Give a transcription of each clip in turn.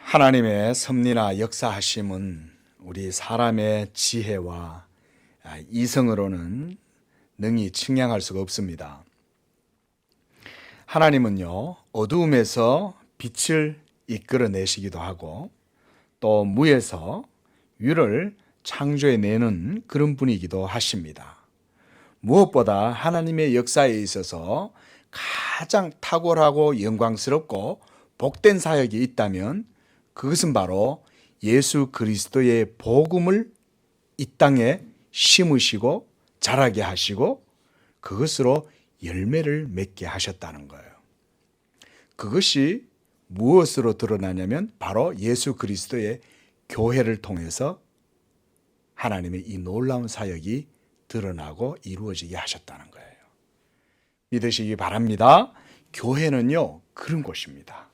하나님의 섭리나 역사하심은 우리 사람의 지혜와 이성으로는 능히 측량할 수가 없습니다. 하나님은요, 어두움에서 빛을 이끌어내시기도 하고 또 무에서 유를 창조해내는 그런 분이기도 하십니다. 무엇보다 하나님의 역사에 있어서 가장 탁월하고 영광스럽고 복된 사역이 있다면 그것은 바로 예수 그리스도의 복음을 이 땅에 심으시고 자라게 하시고 그것으로 열매를 맺게 하셨다는 거예요. 그것이 무엇으로 드러나냐면 바로 예수 그리스도의 교회를 통해서 하나님의 이 놀라운 사역이 드러나고 이루어지게 하셨다는 거예요. 믿으시기 바랍니다. 교회는요, 그런 곳입니다.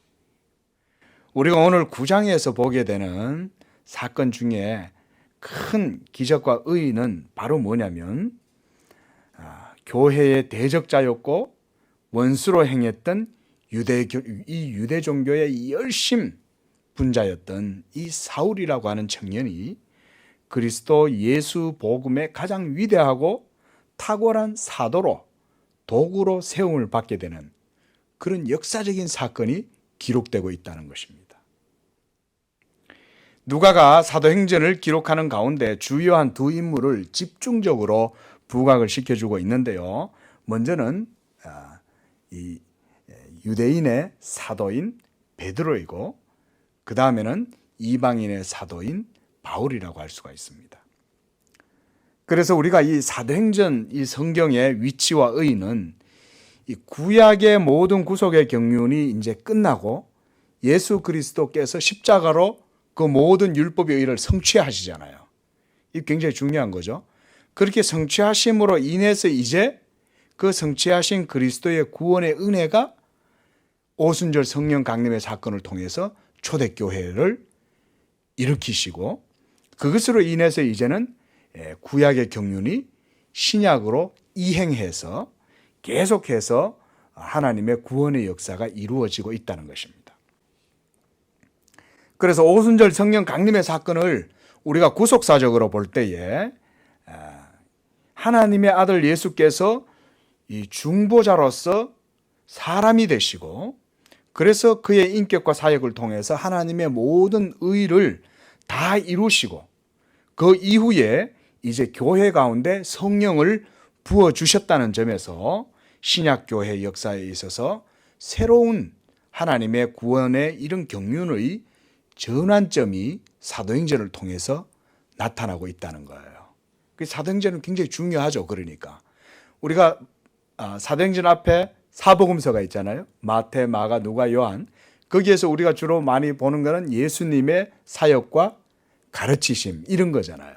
우리가 오늘 9장에서 보게 되는 사건 중에 큰 기적과 의의는 바로 뭐냐면 교회의 대적자였고 원수로 행했던 유대 종교의 열심 분자였던 이 사울이라고 하는 청년이 그리스도 예수 복음의 가장 위대하고 탁월한 사도로 도구로 세움을 받게 되는 그런 역사적인 사건이 기록되고 있다는 것입니다. 누가가 사도행전을 기록하는 가운데 주요한 두 인물을 집중적으로 부각을 시켜주고 있는데요. 먼저는 이 유대인의 사도인 베드로이고 그 다음에는 이방인의 사도인 바울이라고 할 수가 있습니다. 그래서 우리가 이 사도행전 이 성경의 위치와 의의는 이 구약의 모든 구속의 경륜이 이제 끝나고 예수 그리스도께서 십자가로 그 모든 율법의 의를 성취하시잖아요. 이게 굉장히 중요한 거죠. 그렇게 성취하심으로 인해서 이제 그 성취하신 그리스도의 구원의 은혜가 오순절 성령 강림의 사건을 통해서 초대교회를 일으키시고 그것으로 인해서 이제는 구약의 경륜이 신약으로 이행해서 계속해서 하나님의 구원의 역사가 이루어지고 있다는 것입니다. 그래서 오순절 성령 강림의 사건을 우리가 구속사적으로 볼 때에 하나님의 아들 예수께서 이 중보자로서 사람이 되시고 그래서 그의 인격과 사역을 통해서 하나님의 모든 의를 다 이루시고 그 이후에 이제 교회 가운데 성령을 부어주셨다는 점에서 신약교회 역사에 있어서 새로운 하나님의 구원의 이런 경륜의 전환점이 사도행전을 통해서 나타나고 있다는 거예요. 사도행전은 굉장히 중요하죠. 그러니까 우리가 사도행전 앞에 사복음서가 있잖아요. 마태, 마가, 누가, 요한. 거기에서 우리가 주로 많이 보는 것은 예수님의 사역과 가르치심 이런 거잖아요.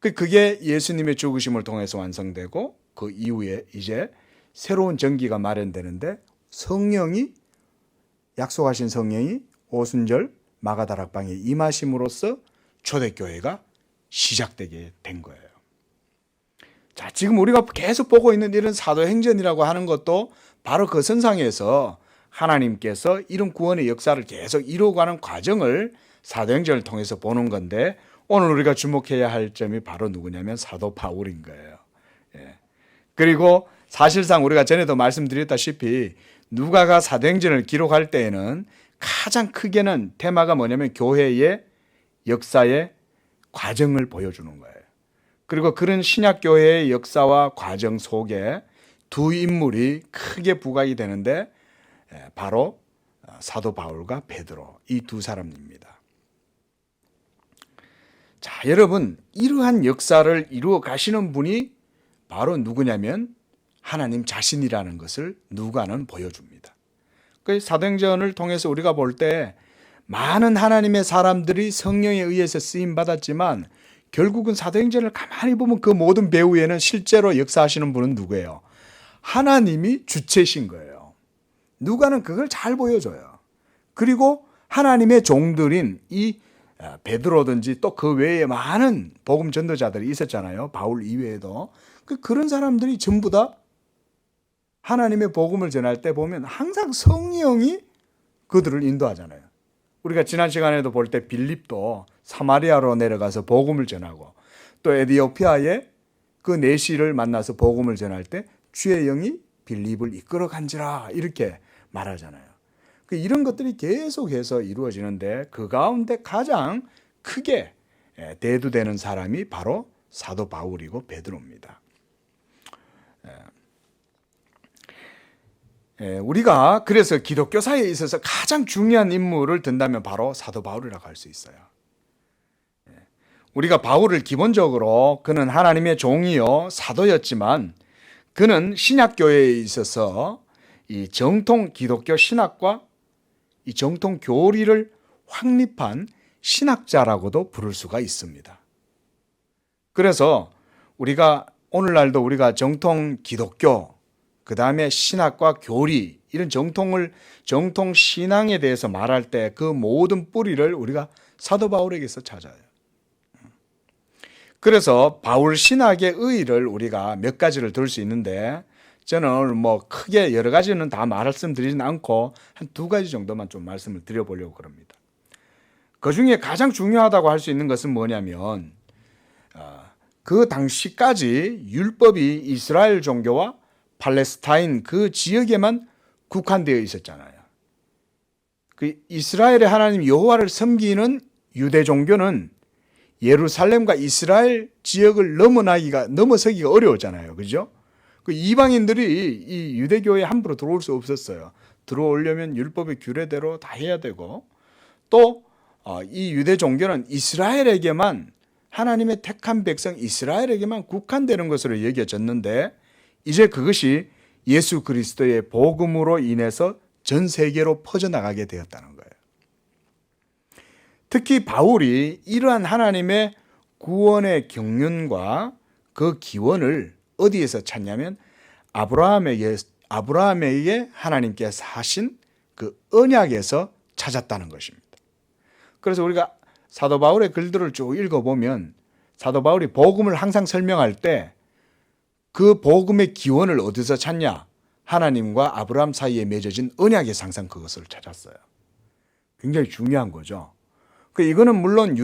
그게 예수님의 죽으심을 통해서 완성되고 그 이후에 이제 새로운 전기가 마련되는데 성령이 약속하신 성령이 오순절 마가다락방에 임하심으로써 초대교회가 시작되게 된 거예요. 자, 지금 우리가 계속 보고 있는 이런 사도행전이라고 하는 것도 바로 그 선상에서 하나님께서 이런 구원의 역사를 계속 이루어가는 과정을 사도행전을 통해서 보는 건데 오늘 우리가 주목해야 할 점이 바로 누구냐면 사도 바울인 거예요. 그리고 사실상 우리가 전에도 말씀드렸다시피 누가가 사도행전을 기록할 때에는 가장 크게는 테마가 뭐냐면 교회의 역사의 과정을 보여주는 거예요. 그리고 그런 신약교회의 역사와 과정 속에 두 인물이 크게 부각이 되는데 바로 사도 바울과 베드로 이 두 사람입니다. 자, 여러분 이러한 역사를 이루어 가시는 분이 바로 누구냐면 하나님 자신이라는 것을 누가는 보여줍니다. 그 사도행전을 통해서 우리가 볼 때 많은 하나님의 사람들이 성령에 의해서 쓰임 받았지만 결국은 사도행전을 가만히 보면 그 모든 배후에는 실제로 역사하시는 분은 누구예요? 하나님이 주체신 거예요. 누가는 그걸 잘 보여줘요. 그리고 하나님의 종들인 이 베드로든지 또 그 외에 많은 복음 전도자들이 있었잖아요. 바울 이외에도. 그런 사람들이 전부 다 하나님의 복음을 전할 때 보면 항상 성령이 그들을 인도하잖아요. 우리가 지난 시간에도 볼 때 빌립도 사마리아로 내려가서 복음을 전하고 또 에디오피아에 그 내시를 만나서 복음을 전할 때 주의 영이 빌립을 이끌어 간지라 이렇게 말하잖아요. 이런 것들이 계속해서 이루어지는데 그 가운데 가장 크게 대두되는 사람이 바로 사도 바울이고 베드로입니다. 우리가 그래서 기독교사에 있어서 가장 중요한 인물을 든다면 바로 사도 바울이라고 할 수 있어요. 우리가 바울을 기본적으로 그는 하나님의 종이요 사도였지만 그는 신약교회에 있어서 이 정통 기독교 신학과 이 정통 교리를 확립한 신학자라고도 부를 수가 있습니다. 그래서 우리가 오늘날도 우리가 정통 기독교, 그 다음에 신학과 교리, 이런 정통 신앙에 대해서 말할 때 그 모든 뿌리를 우리가 사도 바울에게서 찾아요. 그래서 바울 신학의 의의를 우리가 몇 가지를 들 수 있는데 저는 오늘 크게 여러 가지는 다 말씀드리진 않고 한 두 가지 정도만 좀 말씀을 드려보려고 그럽니다. 그 중에 가장 중요하다고 할 수 있는 것은 뭐냐면 그 당시까지 율법이 이스라엘 종교와 팔레스타인 그 지역에만 국한되어 있었잖아요. 그 이스라엘의 하나님 여호와를 섬기는 유대 종교는 예루살렘과 이스라엘 지역을 넘어서기가 어려웠잖아요. 그죠? 그 이방인들이 이 유대교에 함부로 들어올 수 없었어요. 들어오려면 율법의 규례대로 다 해야 되고 또 이 유대 종교는 이스라엘에게만 하나님의 택한 백성 이스라엘에게만 국한되는 것으로 여겨졌는데 이제 그것이 예수 그리스도의 복음으로 인해서 전 세계로 퍼져나가게 되었다는 거예요. 특히 바울이 이러한 하나님의 구원의 경륜과 그 기원을 어디에서 찾냐면 아브라함에게 하나님께서 하신 그 언약에서 찾았다는 것입니다. 그래서 우리가 사도 바울의 글들을 쭉 읽어보면 사도 바울이 복음을 항상 설명할 때 그 복음의 기원을 어디서 찾냐? 하나님과 아브라함 사이에 맺어진 언약에서 항상 그것을 찾았어요. 굉장히 중요한 거죠. 이거는 물론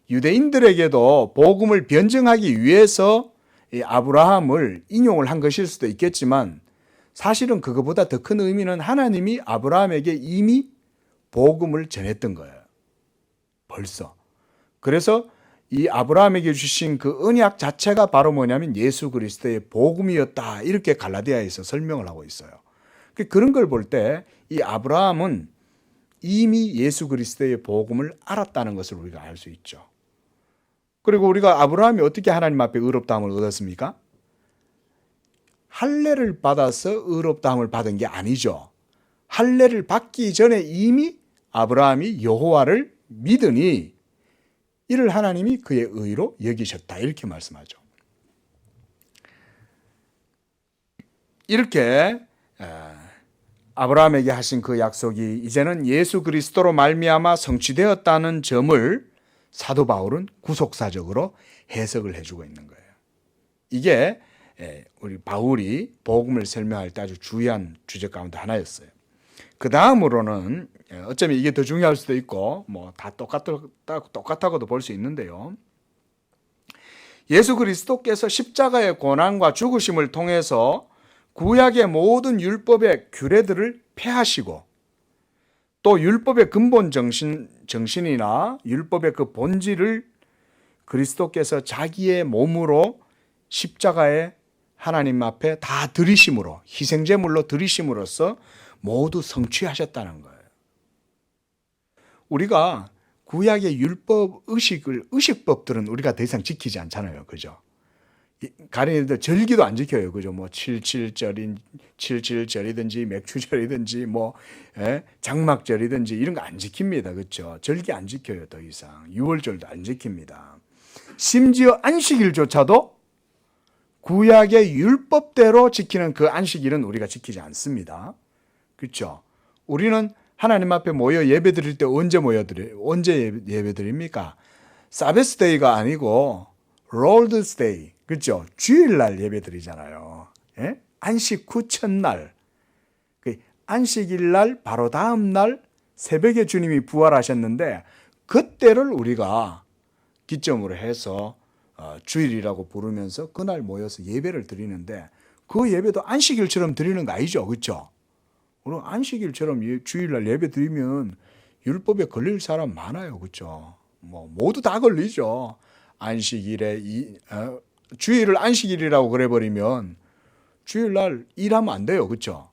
유대인들에게도 복음을 변증하기 위해서 이 아브라함을 인용을 한 것일 수도 있겠지만 사실은 그것보다 더 큰 의미는 하나님이 아브라함에게 이미 복음을 전했던 거예요. 벌써. 그래서 이 아브라함에게 주신 그 언약 자체가 바로 뭐냐면 예수 그리스도의 복음이었다. 이렇게 갈라디아에서 설명을 하고 있어요. 그런 걸 볼 때 이 아브라함은 이미 예수 그리스도의 복음을 알았다는 것을 우리가 알 수 있죠. 그리고 우리가 아브라함이 어떻게 하나님 앞에 의롭다함을 얻었습니까? 할례를 받아서 의롭다함을 받은 게 아니죠. 할례를 받기 전에 이미 아브라함이 여호와를 믿으니 이를 하나님이 그의 의로 여기셨다. 이렇게 말씀하죠. 이렇게 아브라함에게 하신 그 약속이 이제는 예수 그리스도로 말미암아 성취되었다는 점을 사도 바울은 구속사적으로 해석을 해주고 있는 거예요. 이게 우리 바울이 복음을 설명할 때 아주 중요한 주제 가운데 하나였어요. 그 다음으로는 어쩌면 이게 더 중요할 수도 있고 다 똑같다고도 볼 수 있는데요. 예수 그리스도께서 십자가의 고난과 죽으심을 통해서 구약의 모든 율법의 규례들을 폐하시고 또 율법의 근본 정신이나 율법의 그 본질을 그리스도께서 자기의 몸으로 십자가에 하나님 앞에 다 드리심으로 희생제물로 드리심으로써 모두 성취하셨다는 거예요. 우리가 구약의 율법 의식법들은 우리가 더 이상 지키지 않잖아요. 그죠? 가령이들 절기도 안 지켜요. 그죠? 77절이든지 맥추절이든지 장막절이든지 이런 거 안 지킵니다. 그렇죠? 절기 안 지켜요. 더 이상. 유월절도 안 지킵니다. 심지어 안식일조차도 구약의 율법대로 지키는 그 안식일은 우리가 지키지 않습니다. 그렇죠? 우리는 하나님 앞에 모여 예배드릴 때 언제 예배드립니까? 사베스데이가 아니고 롤드스데이, 그렇죠? 주일날 예배드리잖아요. 안식 후 첫날, 안식일날 바로 다음 날 새벽에 주님이 부활하셨는데 그때를 우리가 기점으로 해서 주일이라고 부르면서 그날 모여서 예배를 드리는데 그 예배도 안식일처럼 드리는 거 아니죠, 그렇죠? 우리 안식일처럼 주일날 예배 드리면 율법에 걸릴 사람 많아요, 그렇죠? 뭐 모두 다 걸리죠. 안식일에 주일을 안식일이라고 그래버리면 주일날 일하면 안 돼요, 그렇죠?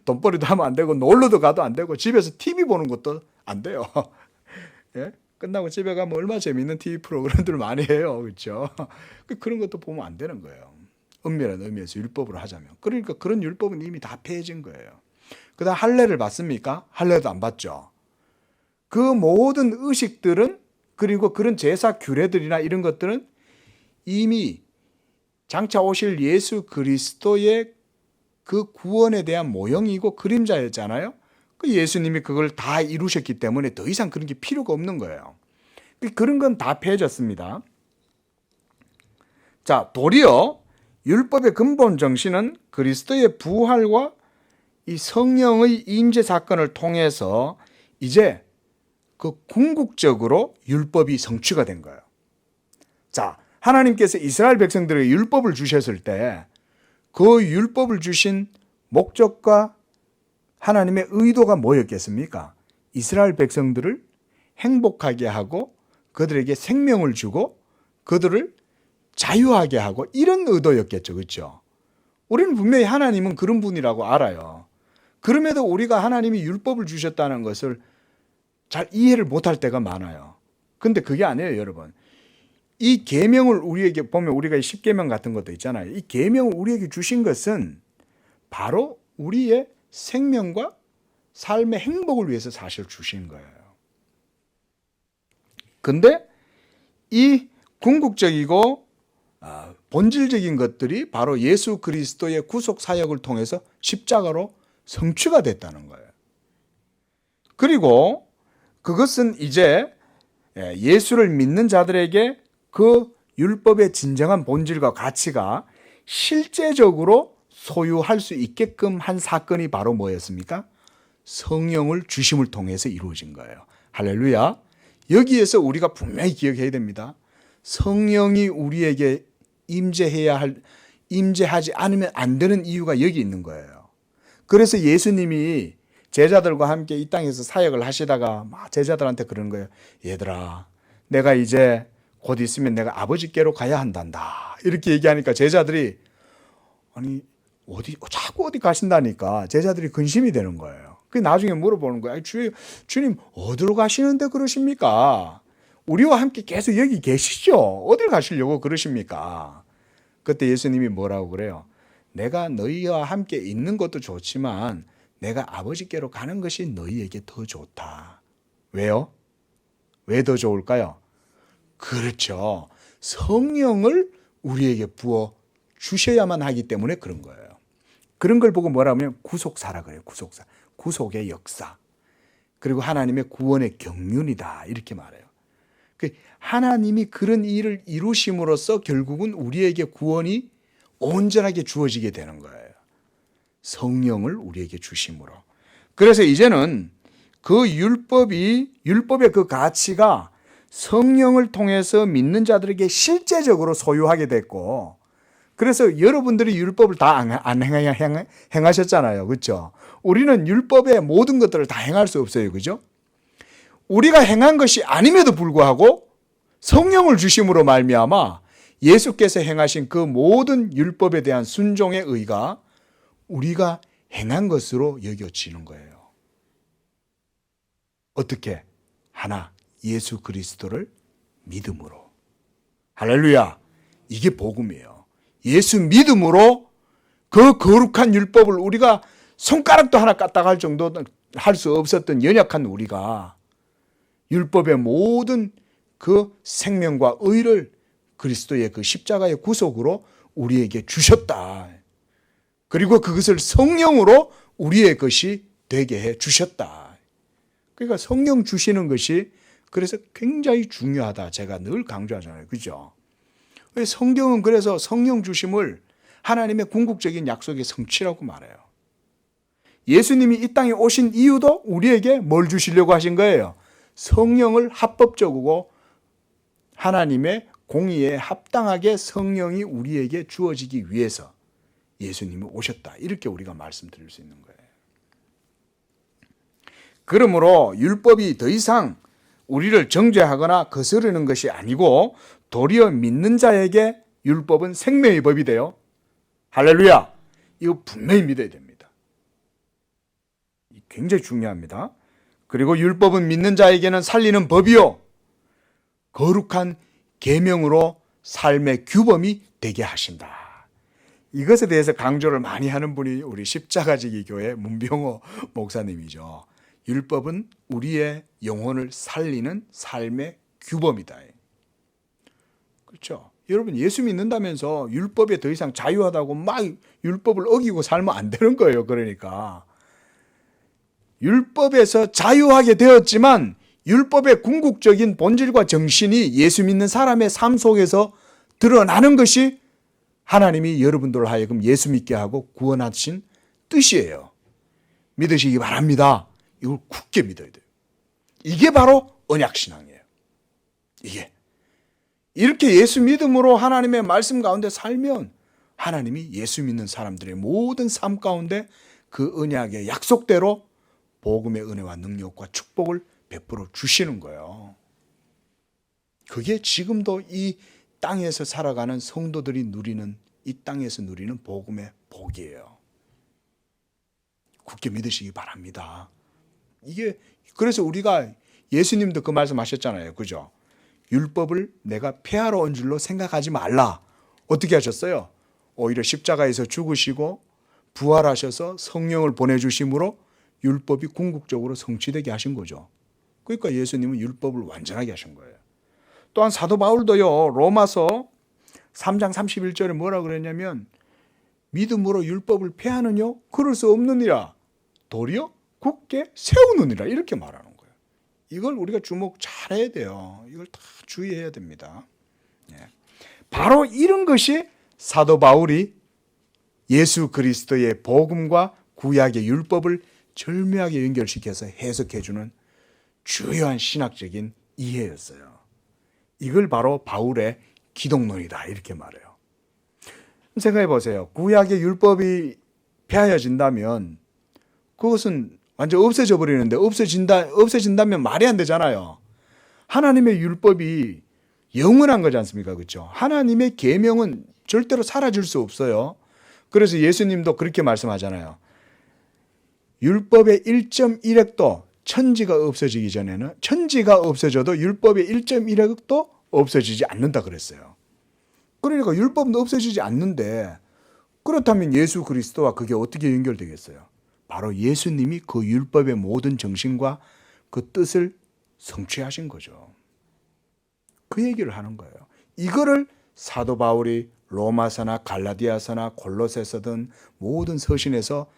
돈벌이도 하면 안 되고 놀러도 가도 안 되고 집에서 TV 보는 것도 안 돼요. 예? 끝나고 집에 가면 얼마나 재밌는 TV 프로그램들 많이 해요, 그렇죠? 그런 것도 보면 안 되는 거예요. 엄밀한 의미에서 율법으로 하자면. 그러니까 그런 율법은 이미 다 폐해진 거예요. 그다음 할례를 받습니까? 할례도 안 받죠. 그 모든 의식들은 그리고 그런 제사 규례들이나 이런 것들은 이미 장차 오실 예수 그리스도의 그 구원에 대한 모형이고 그림자였잖아요. 그 예수님이 그걸 다 이루셨기 때문에 더 이상 그런 게 필요가 없는 거예요. 그런 건 다 폐해졌습니다. 자, 도리어 율법의 근본 정신은 그리스도의 부활과 이 성령의 임재 사건을 통해서 이제 그 궁극적으로 율법이 성취가 된 거예요. 자, 하나님께서 이스라엘 백성들에게 율법을 주셨을 때 그 율법을 주신 목적과 하나님의 의도가 뭐였겠습니까? 이스라엘 백성들을 행복하게 하고 그들에게 생명을 주고 그들을 자유하게 하고 이런 의도였겠죠, 그렇죠? 우리는 분명히 하나님은 그런 분이라고 알아요. 그럼에도 우리가 하나님이 율법을 주셨다는 것을 잘 이해를 못할 때가 많아요. 근데 그게 아니에요, 여러분. 이 계명을 우리에게 보면 우리가 10계명 같은 것도 있잖아요. 이 계명을 우리에게 주신 것은 바로 우리의 생명과 삶의 행복을 위해서 사실 주신 거예요. 근데 이 궁극적이고 본질적인 것들이 바로 예수 그리스도의 구속 사역을 통해서 십자가로 성취가 됐다는 거예요. 그리고 그것은 이제 예수를 믿는 자들에게 그 율법의 진정한 본질과 가치가 실제적으로 소유할 수 있게끔 한 사건이 바로 뭐였습니까? 성령을 주심을 통해서 이루어진 거예요. 할렐루야. 여기에서 우리가 분명히 기억해야 됩니다. 성령이 우리에게 임재하지 않으면 안 되는 이유가 여기 있는 거예요. 그래서 예수님이 제자들과 함께 이 땅에서 사역을 하시다가 막 제자들한테 그러는 거예요. 얘들아, 내가 이제 곧 있으면 내가 아버지께로 가야 한단다. 이렇게 얘기하니까 제자들이 아니 자꾸 어디 가신다니까 제자들이 근심이 되는 거예요. 그 나중에 물어보는 거예요. 주님 어디로 가시는데 그러십니까? 우리와 함께 계속 여기 계시죠? 어딜 가시려고 그러십니까? 그때 예수님이 뭐라고 그래요? 내가 너희와 함께 있는 것도 좋지만 내가 아버지께로 가는 것이 너희에게 더 좋다. 왜요? 왜 더 좋을까요? 그렇죠. 성령을 우리에게 부어 주셔야만 하기 때문에 그런 거예요. 그런 걸 보고 뭐라 하면 구속사라 그래요. 구속사. 구속의 역사. 그리고 하나님의 구원의 경륜이다. 이렇게 말해요. 하나님이 그런 일을 이루심으로써 결국은 우리에게 구원이 온전하게 주어지게 되는 거예요. 성령을 우리에게 주심으로. 그래서 이제는 그 율법의 그 가치가 성령을 통해서 믿는 자들에게 실제적으로 소유하게 됐고, 그래서 여러분들이 율법을 다 안 행하셨잖아요. 그렇죠? 우리는 율법의 모든 것들을 다 행할 수 없어요. 그죠? 우리가 행한 것이 아님에도 불구하고 성령을 주심으로 말미암아 예수께서 행하신 그 모든 율법에 대한 순종의 의가 우리가 행한 것으로 여겨지는 거예요. 어떻게? 하나, 예수 그리스도를 믿음으로. 할렐루야. 이게 복음이에요. 예수 믿음으로 그 거룩한 율법을 우리가 손가락도 하나 까딱할 정도 할 수 없었던 연약한 우리가 율법의 모든 그 생명과 의를 그리스도의 그 십자가의 구속으로 우리에게 주셨다. 그리고 그것을 성령으로 우리의 것이 되게 해 주셨다. 그러니까 성령 주시는 것이 그래서 굉장히 중요하다. 제가 늘 강조하잖아요. 그죠? 성경은 그래서 성령 주심을 하나님의 궁극적인 약속의 성취라고 말해요. 예수님이 이 땅에 오신 이유도 우리에게 뭘 주시려고 하신 거예요? 성령을 합법적이고 하나님의 공의에 합당하게 성령이 우리에게 주어지기 위해서 예수님이 오셨다. 이렇게 우리가 말씀드릴 수 있는 거예요. 그러므로 율법이 더 이상 우리를 정죄하거나 거스르는 것이 아니고 도리어 믿는 자에게 율법은 생명의 법이 돼요. 할렐루야! 이거 분명히 믿어야 됩니다. 굉장히 중요합니다. 그리고 율법은 믿는 자에게는 살리는 법이요, 거룩한 계명으로 삶의 규범이 되게 하신다. 이것에 대해서 강조를 많이 하는 분이 우리 십자가지기 교회 문병호 목사님이죠. 율법은 우리의 영혼을 살리는 삶의 규범이다. 그렇죠? 여러분, 예수 믿는다면서 율법에 더 이상 자유하다고 막 율법을 어기고 살면 안 되는 거예요. 그러니까 율법에서 자유하게 되었지만 율법의 궁극적인 본질과 정신이 예수 믿는 사람의 삶 속에서 드러나는 것이 하나님이 여러분들을 하여금 예수 믿게 하고 구원하신 뜻이에요. 믿으시기 바랍니다. 이걸 굳게 믿어야 돼요. 이게 바로 언약신앙이에요. 이게. 이렇게 예수 믿음으로 하나님의 말씀 가운데 살면 하나님이 예수 믿는 사람들의 모든 삶 가운데 그 언약의 약속대로 복음의 은혜와 능력과 축복을 베풀어 주시는 거예요. 그게 지금도 이 땅에서 살아가는 성도들이 누리는, 이 땅에서 누리는 복음의 복이에요. 굳게 믿으시기 바랍니다. 이게, 그래서 우리가 예수님도 그 말씀 하셨잖아요. 그죠? 율법을 내가 폐하러 온 줄로 생각하지 말라. 어떻게 하셨어요? 오히려 십자가에서 죽으시고 부활하셔서 성령을 보내주심으로 율법이 궁극적으로 성취되게 하신 거죠. 그러니까 예수님은 율법을 완전하게 하신 거예요. 또한 사도 바울도요, 로마서 3장 31절에 뭐라 그랬냐면, 믿음으로 율법을 폐하느냐? 그럴 수 없느니라. 도리어 굳게 세우느니라. 이렇게 말하는 거예요. 이걸 우리가 주목 잘해야 돼요. 이걸 다 주의해야 됩니다. 바로 이런 것이 사도 바울이 예수 그리스도의 복음과 구약의 율법을 절묘하게 연결시켜서 해석해주는 주요한 신학적인 이해였어요. 이걸 바로 바울의 기독론이다, 이렇게 말해요. 생각해 보세요. 구약의 율법이 폐하여진다면 그것은 완전 없어져 버리는데, 없어진다면 말이 안 되잖아요. 하나님의 율법이 영원한 거지 않습니까? 그렇죠? 하나님의 계명은 절대로 사라질 수 없어요. 그래서 예수님도 그렇게 말씀하잖아요. 율법의 1.1획도 천지가 없어지기 전에는, 천지가 없어져도 율법의 1.1획도 없어지지 않는다 그랬어요. 그러니까 율법은 없어지지 않는데, 그렇다면 예수 그리스도와 그게 어떻게 연결되겠어요? 바로 예수님이 그 율법의 모든 정신과 그 뜻을 성취하신 거죠. 그 얘기를 하는 거예요. 이거를 사도 바울이 로마서나 갈라디아서나 골로새서든 모든 서신에서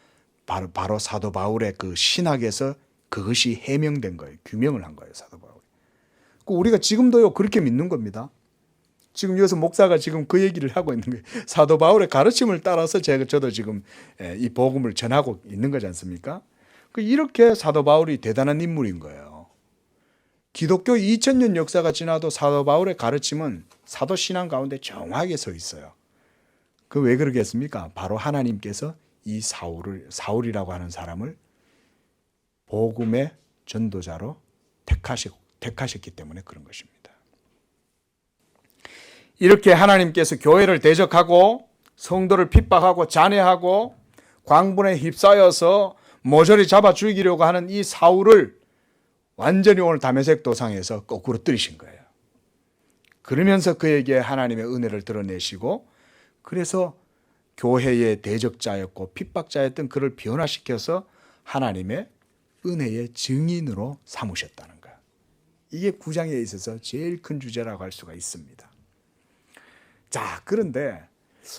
바로 사도 바울의 그 신학에서 그것이 해명된 거예요. 규명을 한 거예요, 사도 바울이. 우리가 지금도요, 그렇게 믿는 겁니다. 지금 여기서 목사가 지금 그 얘기를 하고 있는 거예요. 사도 바울의 가르침을 따라서 저도 지금 이 복음을 전하고 있는 거지 않습니까? 이렇게 사도 바울이 대단한 인물인 거예요. 기독교 2000년 역사가 지나도 사도 바울의 가르침은 사도 신앙 가운데 정확하게 서 있어요. 그 왜 그러겠습니까? 바로 하나님께서 이 사울이라고 하는 사람을 복음의 전도자로 택하셨기 때문에 그런 것입니다. 이렇게 하나님께서 교회를 대적하고 성도를 핍박하고 잔해하고 광분에 휩싸여서 모조리 잡아 죽이려고 하는 이 사울을 완전히 오늘 다메섹 도상에서 거꾸로 때리신 거예요. 그러면서 그에게 하나님의 은혜를 드러내시고, 그래서 교회의 대적자였고 핍박자였던 그를 변화시켜서 하나님의 은혜의 증인으로 삼으셨다는 거예요. 이게 구장에 있어서 제일 큰 주제라고 할 수가 있습니다. 자, 그런데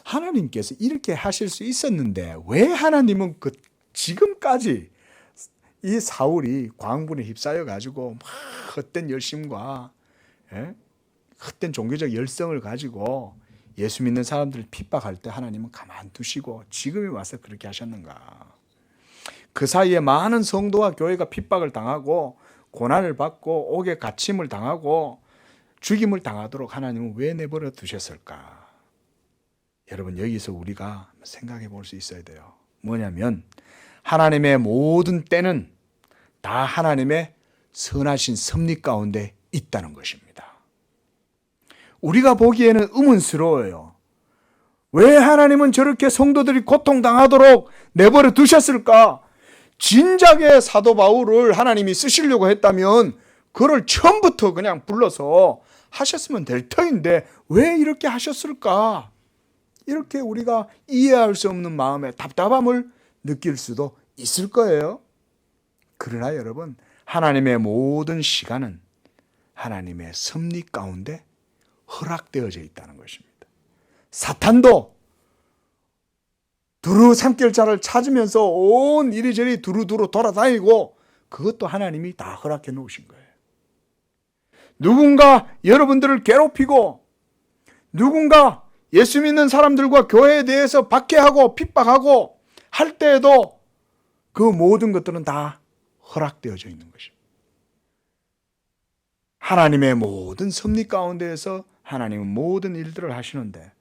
하나님께서 이렇게 하실 수 있었는데 왜 하나님은 지금까지 이 사울이 광분에 휩싸여 가지고 막 헛된 열심과 헛된 종교적 열성을 가지고 예수 믿는 사람들을 핍박할 때 하나님은 가만두시고 지금에 와서 그렇게 하셨는가? 그 사이에 많은 성도와 교회가 핍박을 당하고 고난을 받고 옥에 갇힘을 당하고 죽임을 당하도록 하나님은 왜 내버려 두셨을까? 여러분, 여기서 우리가 생각해 볼 수 있어야 돼요. 뭐냐면 하나님의 모든 때는 다 하나님의 선하신 섭리 가운데 있다는 것입니다. 우리가 보기에는 의문스러워요. 왜 하나님은 저렇게 성도들이 고통당하도록 내버려 두셨을까? 진작에 사도 바울을 하나님이 쓰시려고 했다면 그를 처음부터 그냥 불러서 하셨으면 될 터인데 왜 이렇게 하셨을까? 이렇게 우리가 이해할 수 없는 마음에 답답함을 느낄 수도 있을 거예요. 그러나 여러분, 하나님의 모든 시간은 하나님의 섭리 가운데 허락되어져 있다는 것입니다. 사탄도 두루 삼킬 자를 찾으면서 온 이리저리 두루두루 돌아다니고 그것도 하나님이 다 허락해 놓으신 거예요. 누군가 여러분들을 괴롭히고 누군가 예수 믿는 사람들과 교회에 대해서 박해하고 핍박하고 할 때에도 그 모든 것들은 다 허락되어져 있는 것입니다. 하나님의 모든 섭리 가운데에서 하나님은 모든 일들을 하시는데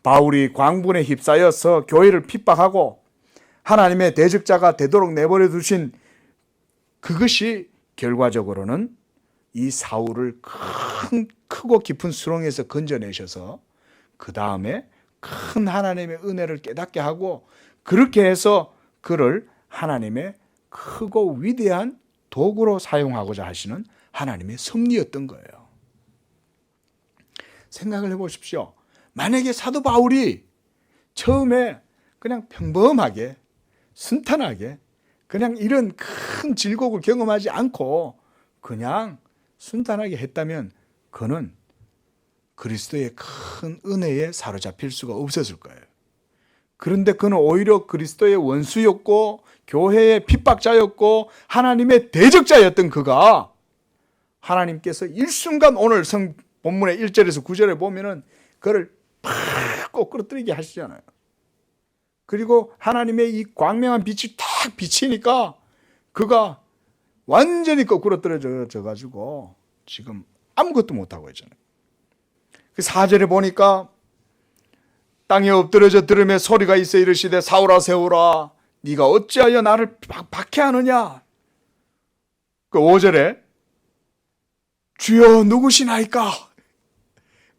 바울이 광분에 휩싸여서 교회를 핍박하고 하나님의 대적자가 되도록 내버려 두신 그것이 결과적으로는 이 사울을 크고 깊은 수렁에서 건져내셔서 그 다음에 큰 하나님의 은혜를 깨닫게 하고 그렇게 해서 그를 하나님의 크고 위대한 도구로 사용하고자 하시는 하나님의 섭리였던 거예요. 생각을 해보십시오. 만약에 사도 바울이 처음에 그냥 평범하게 순탄하게 그냥 이런 큰 질곡을 경험하지 않고 그냥 순탄하게 했다면 그는 그리스도의 큰 은혜에 사로잡힐 수가 없었을 거예요. 그런데 그는 오히려 그리스도의 원수였고 교회의 핍박자였고 하나님의 대적자였던 그가 하나님께서 일순간 오늘 본문의 1절에서 9절에 보면은 그를 팍 꼬꾸러뜨리게 하시잖아요. 그리고 하나님의 이 광명한 빛이 탁 비치니까 그가 완전히 거꾸로 떨어져 가지고 지금 아무것도 못하고 있잖아요. 그 4절에 보니까 땅에 엎드려져 들으며 소리가 있어 이르시되 사울아 세울아 네가 어찌하여 나를 박해하느냐. 그 5절에 주여 누구시나이까.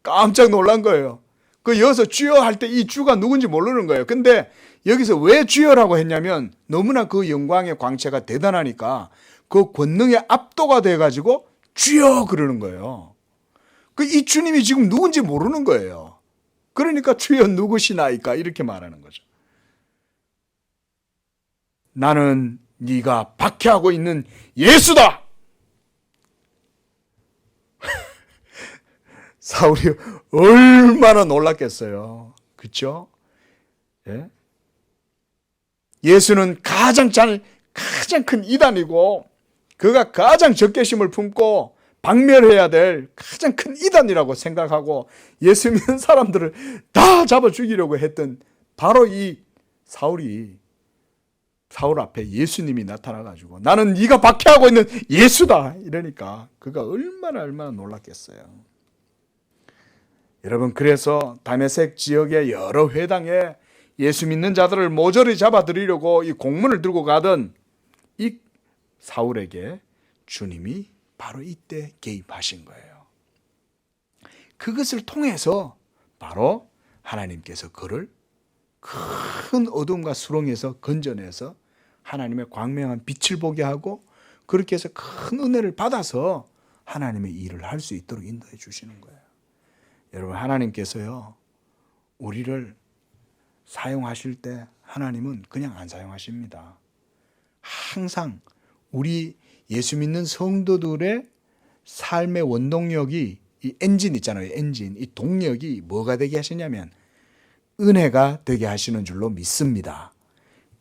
깜짝 놀란 거예요. 그 여기서 주여 할 때 이 주가 누군지 모르는 거예요. 근데 여기서 왜 주여라고 했냐면 너무나 그 영광의 광채가 대단하니까 그 권능에 압도가 돼가지고 주여 그러는 거예요. 그 이 주님이 지금 누군지 모르는 거예요. 그러니까 주여 누구시나이까 이렇게 말하는 거죠. 나는 네가 박해하고 있는 예수다. 사울이 얼마나 놀랐겠어요. 그렇죠? 예? 예수는 가장 큰 이단이고 그가 가장 적개심을 품고 박멸해야 될 가장 큰 이단이라고 생각하고 예수 믿는 사람들을 다 잡아 죽이려고 했던 바로 이 사울 앞에 예수님이 나타나가지고 나는 네가 박해하고 있는 예수다 이러니까 그가 얼마나 놀랐겠어요. 여러분, 그래서 다메섹 지역의 여러 회당에 예수 믿는 자들을 모조리 잡아들이려고 이 공문을 들고 가던 이 사울에게 주님이 바로 이때 개입하신 거예요. 그것을 통해서 바로 하나님께서 그를 큰 어둠과 수렁에서 건져내서 하나님의 광명한 빛을 보게 하고 그렇게 해서 큰 은혜를 받아서 하나님의 일을 할 수 있도록 인도해 주시는 거예요. 여러분, 하나님께서요 우리를 사용하실 때 하나님은 그냥 안 사용하십니다. 항상 우리 예수 믿는 성도들의 삶의 원동력이 이 엔진 있잖아요. 이 동력이 뭐가 되게 하시냐면 은혜가 되게 하시는 줄로 믿습니다.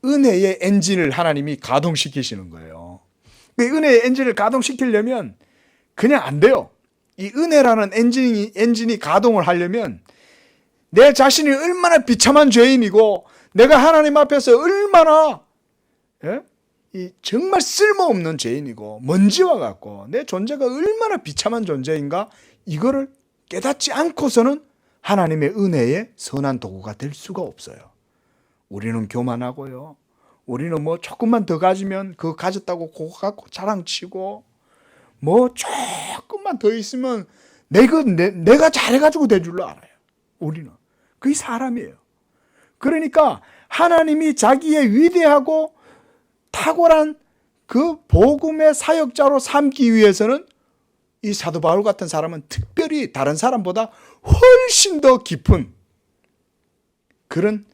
은혜의 엔진을 하나님이 가동시키시는 거예요. 그 은혜의 엔진을 가동시키려면 그냥 안 돼요. 이 은혜라는 엔진이 가동을 하려면 내 자신이 얼마나 비참한 죄인이고 내가 하나님 앞에서 얼마나 이 정말 쓸모없는 죄인이고 먼지와 같고 내 존재가 얼마나 비참한 존재인가 이거를 깨닫지 않고서는 하나님의 은혜의 선한 도구가 될 수가 없어요. 우리는 교만하고요. 우리는 뭐 조금만 더 가지면 그거 가졌다고 그거 갖고 자랑치고 뭐 조금만 더 있으면 내가 잘해가지고 된 줄로 알아요. 우리는. 그게 사람이에요. 그러니까 하나님이 자기의 위대하고 탁월한 그 복음의 사역자로 삼기 위해서는 이 사도 바울 같은 사람은 특별히 다른 사람보다 훨씬 더 깊은 그런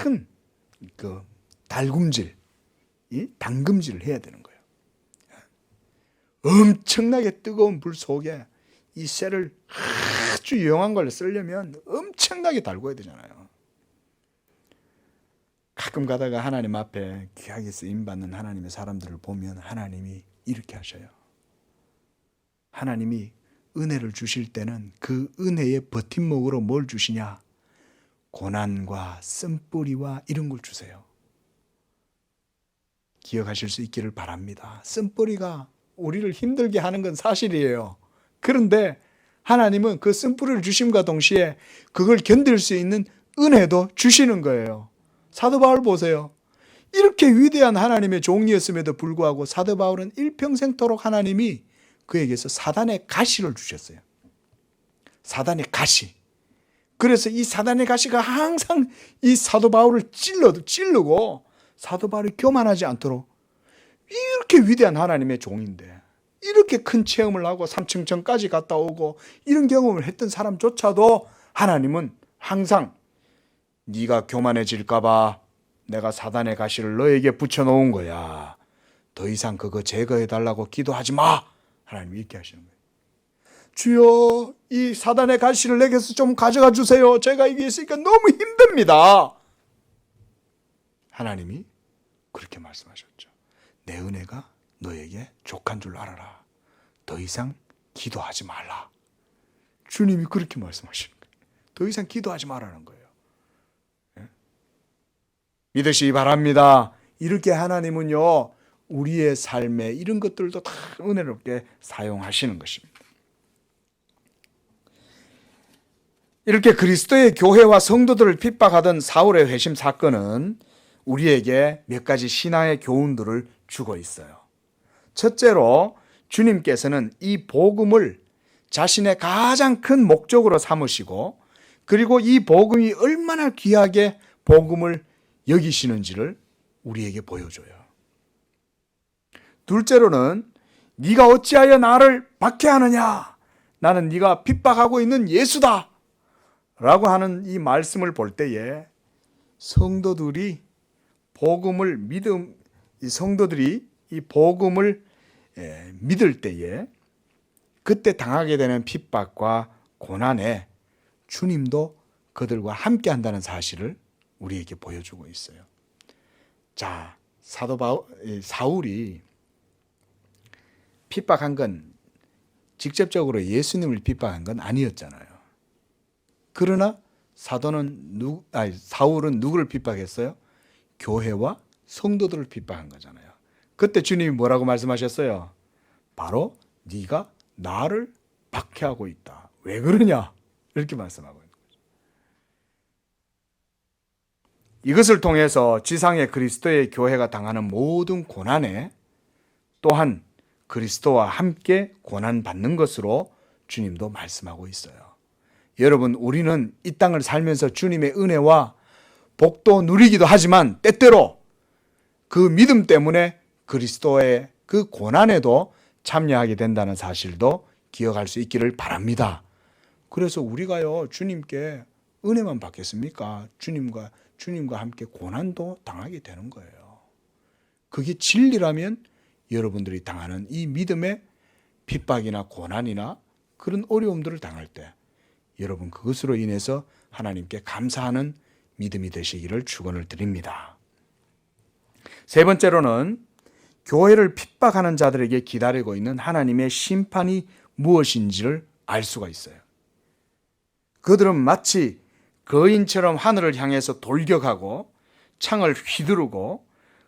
큰 그 달굼질, 이 담금질을 해야 되는 거예요. 엄청나게 뜨거운 불 속에 이 쇠를 아주 유용한 걸 쓰려면 엄청나게 달궈야 되잖아요. 가끔 가다가 하나님 앞에 귀하게 쓰임받는 하나님의 사람들을 보면 하나님이 이렇게 하셔요. 하나님이 은혜를 주실 때는 그 은혜의 버팀목으로 뭘 주시냐? 고난과 쓴뿌리와 이런 걸 주세요. 기억하실 수 있기를 바랍니다. 쓴뿌리가 우리를 힘들게 하는 건 사실이에요. 그런데 하나님은 그 쓴뿌리를 주심과 동시에 그걸 견딜 수 있는 은혜도 주시는 거예요. 사도 바울 보세요. 이렇게 위대한 하나님의 종이었음에도 불구하고 사도 바울은 일평생토록 하나님이 그에게서 사단의 가시를 주셨어요. 사단의 가시. 그래서 이 사단의 가시가 항상 이 사도 바울을 찌르고 사도 바울이 교만하지 않도록 이렇게 위대한 하나님의 종인데 이렇게 큰 체험을 하고 삼층천까지 갔다 오고 이런 경험을 했던 사람조차도 하나님은 항상 네가 교만해질까 봐 내가 사단의 가시를 너에게 붙여놓은 거야. 더 이상 그거 제거해달라고 기도하지 마. 하나님이 이렇게 하시는 거예요. 주여 이 사단의 가시를 내게서 좀 가져가 주세요. 제가 이게 있으니까 너무 힘듭니다. 하나님이 그렇게 말씀하셨죠. 내 은혜가 너에게 족한 줄 알아라. 더 이상 기도하지 말라. 주님이 그렇게 말씀하시는 거예요. 더 이상 기도하지 말라는 거예요. 믿으시기 바랍니다. 이렇게 하나님은요 우리의 삶에 이런 것들도 다 은혜롭게 사용하시는 것입니다. 이렇게 그리스도의 교회와 성도들을 핍박하던 사울의 회심 사건은 우리에게 몇 가지 신앙의 교훈들을 주고 있어요. 첫째로 주님께서는 이 복음을 자신의 가장 큰 목적으로 삼으시고 그리고 이 복음이 얼마나 귀하게 복음을 여기시는지를 우리에게 보여줘요. 둘째로는 네가 어찌하여 나를 박해하느냐? 나는 네가 핍박하고 있는 예수다 라고 하는 이 말씀을 볼 때에 성도들이 이 복음을 믿을 때에 그때 당하게 되는 핍박과 고난에 주님도 그들과 함께 한다는 사실을 우리에게 보여주고 있어요. 자, 사울이 핍박한 건 직접적으로 예수님을 핍박한 건 아니었잖아요. 그러나 사울은 누구를 핍박했어요? 교회와 성도들을 핍박한 거잖아요. 그때 주님이 뭐라고 말씀하셨어요? 바로 네가 나를 박해하고 있다. 왜 그러냐? 이렇게 말씀하고 있는 거죠. 이것을 통해서 지상의 그리스도의 교회가 당하는 모든 고난에 또한 그리스도와 함께 고난받는 것으로 주님도 말씀하고 있어요. 여러분, 우리는 이 땅을 살면서 주님의 은혜와 복도 누리기도 하지만 때때로 그 믿음 때문에 그리스도의 그 고난에도 참여하게 된다는 사실도 기억할 수 있기를 바랍니다. 그래서 우리가요, 주님께 은혜만 받겠습니까? 주님과 함께 고난도 당하게 되는 거예요. 그게 진리라면 여러분들이 당하는 이 믿음의 핍박이나 고난이나 그런 어려움들을 당할 때 여러분 그것으로 인해서 하나님께 감사하는 믿음이 되시기를 축원을 드립니다. 세 번째로는 교회를 핍박하는 자들에게 기다리고 있는 하나님의 심판이 무엇인지를 알 수가 있어요. 그들은 마치 거인처럼 하늘을 향해서 돌격하고 창을 휘두르고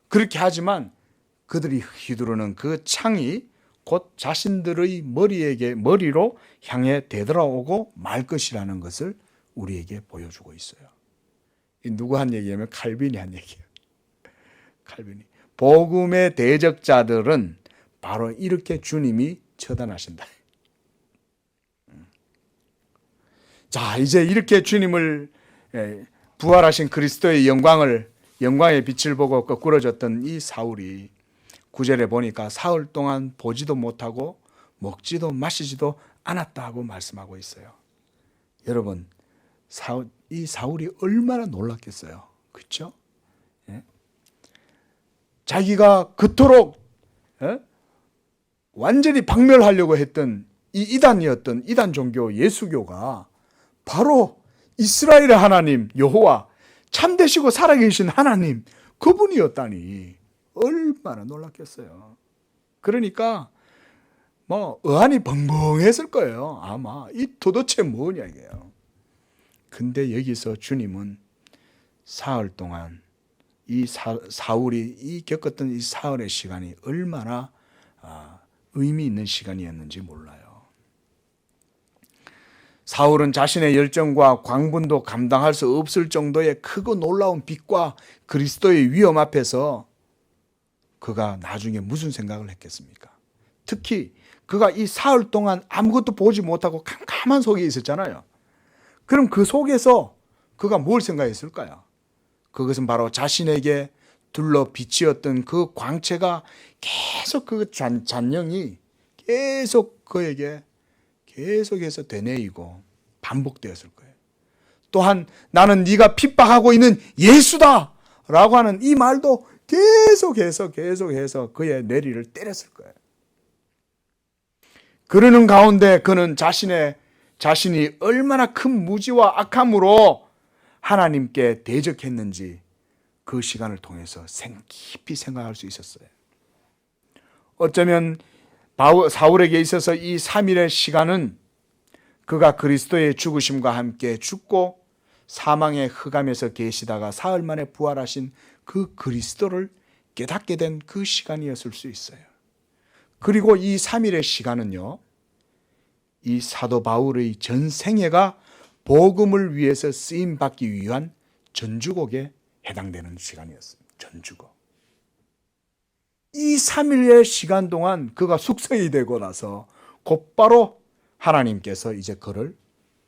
그렇게 하지만 그들이 휘두르는 그 창이 곧 자신들의 머리로 향해 되돌아오고 말 것이라는 것을 우리에게 보여주고 있어요. 누구 한 얘기냐면 칼빈이 한 얘기예요. 칼빈이. 복음의 대적자들은 바로 이렇게 주님이 처단하신다. 자, 이제 이렇게 주님을 부활하신 그리스도의 영광의 빛을 보고 거꾸러졌던 이 사울이 9절에 보니까 사흘 동안 보지도 못하고 먹지도 마시지도 않았다고 말씀하고 있어요. 여러분, 이 사울이 얼마나 놀랐겠어요. 그렇죠? 예? 자기가 그토록 완전히 박멸하려고 했던 이 이단 종교 예수교가 바로 이스라엘의 하나님 여호와, 참되시고 살아계신 하나님, 그분이었다니 얼마나 놀랐겠어요. 그러니까 어안이 벙벙했을 거예요. 아마 이 도대체 뭐냐 이게요. 근데 여기서 주님은 사흘 동안 이 사울이 겪었던 이 사흘의 시간이 얼마나 의미 있는 시간이었는지 몰라요. 사울은 자신의 열정과 광분도 감당할 수 없을 정도의 크고 놀라운 빛과 그리스도의 위엄 앞에서 그가 나중에 무슨 생각을 했겠습니까? 특히 그가 이 사흘 동안 아무것도 보지 못하고 캄캄한 속에 있었잖아요. 그럼 그 속에서 그가 뭘 생각했을까요? 그것은 바로 자신에게 둘러 비치었던 그 광채가 계속 그 잔영이 계속 그에게 계속해서 되뇌이고 반복되었을 거예요. 또한 나는 네가 핍박하고 있는 예수다 라고 하는 이 말도 계속해서 그의 뇌리를 때렸을 거예요. 그러는 가운데 그는 자신이 얼마나 큰 무지와 악함으로 하나님께 대적했는지 그 시간을 통해서 깊이 생각할 수 있었어요. 어쩌면 사울에게 있어서 이 3일의 시간은 그가 그리스도의 죽으심과 함께 죽고 사망의 흑암에서 계시다가 사흘 만에 부활하신 그 그리스도를 깨닫게 된 그 시간이었을 수 있어요. 그리고 이 3일의 시간은요, 이 사도 바울의 전 생애가 복음을 위해서 쓰임 받기 위한 전주곡에 해당되는 시간이었습니다. 전주곡. 이 3일의 시간 동안 그가 숙성이 되고 나서 곧바로 하나님께서 이제 그를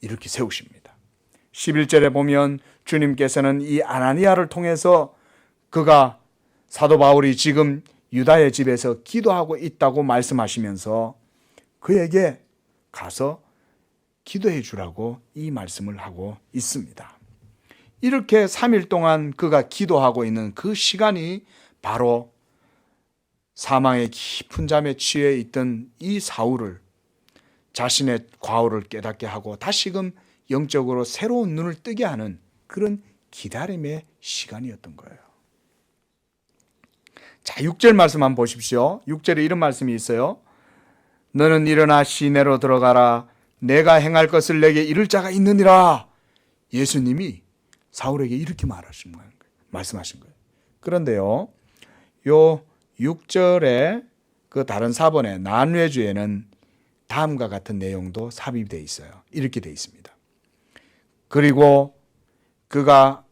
이렇게 세우십니다. 11절에 보면 주님께서는 이 아나니아를 통해서 그가 사도 바울이 지금 유다의 집에서 기도하고 있다고 말씀하시면서 그에게 가서 기도해 주라고 이 말씀을 하고 있습니다. 이렇게 3일 동안 그가 기도하고 있는 그 시간이 바로 사망의 깊은 잠에 취해 있던 이 사울을 자신의 과오를 깨닫게 하고 다시금 영적으로 새로운 눈을 뜨게 하는 그런 기다림의 시간이었던 거예요. 자, 6절 말씀 한번 보십시오. 6절에 이런 말씀이 있어요. 너는 일어나 시내로 들어가라. 내가 행할 것을 내게 이를 자가 있느니라. 예수님이 사울에게 이렇게 말씀하신 거예요. 그런데요, 요 6절에 그 다른 사본의 난외주에는 다음과 같은 내용도 삽입되어 있어요. 이렇게 되어 있습니다. 그리고 그가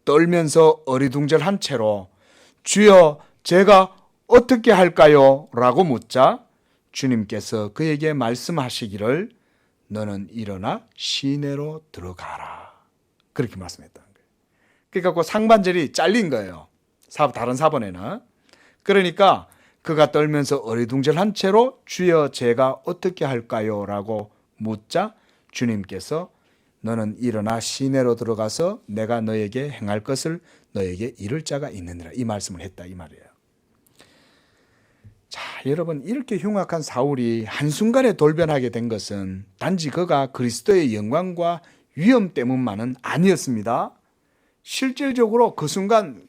떨면서 어리둥절한 채로 주여 제가 어떻게 할까요? 라고 묻자 주님께서 그에게 말씀하시기를 너는 일어나 시내로 들어가라. 그렇게 말씀했다는 거예요. 그러니까 그 상반절이 잘린 거예요. 다른 사본에는. 그러니까 그가 떨면서 어리둥절한 채로 주여 제가 어떻게 할까요? 라고 묻자 주님께서 너는 일어나 시내로 들어가서 내가 너에게 행할 것을 너에게 이를 자가 있느니라. 이 말씀을 했다 이 말이에요. 자, 여러분, 이렇게 흉악한 사울이 한순간에 돌변하게 된 것은 단지 그가 그리스도의 영광과 위엄 때문만은 아니었습니다. 실질적으로 그 순간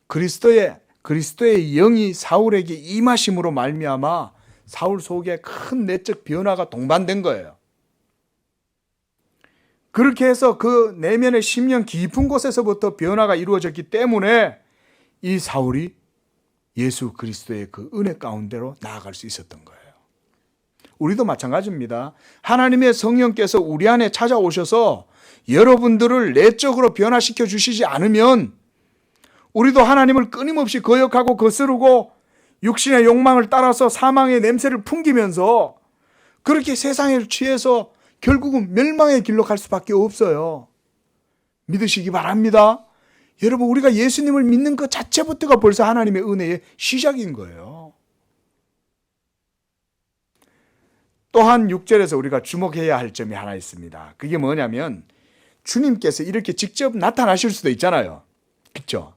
그리스도의 영이 사울에게 임하심으로 말미암아 사울 속에 큰 내적 변화가 동반된 거예요. 그렇게 해서 그 내면의 심령 깊은 곳에서부터 변화가 이루어졌기 때문에 이 사울이 예수 그리스도의 그 은혜 가운데로 나아갈 수 있었던 거예요. 우리도 마찬가지입니다. 하나님의 성령께서 우리 안에 찾아오셔서 여러분들을 내적으로 변화시켜 주시지 않으면 우리도 하나님을 끊임없이 거역하고 거스르고 육신의 욕망을 따라서 사망의 냄새를 풍기면서 그렇게 세상에 취해서 결국은 멸망의 길로 갈 수밖에 없어요. 믿으시기 바랍니다. 여러분, 우리가 예수님을 믿는 것 자체부터가 벌써 하나님의 은혜의 시작인 거예요. 또한 6절에서 우리가 주목해야 할 점이 하나 있습니다. 그게 뭐냐면 주님께서 이렇게 직접 나타나실 수도 있잖아요. 그렇죠?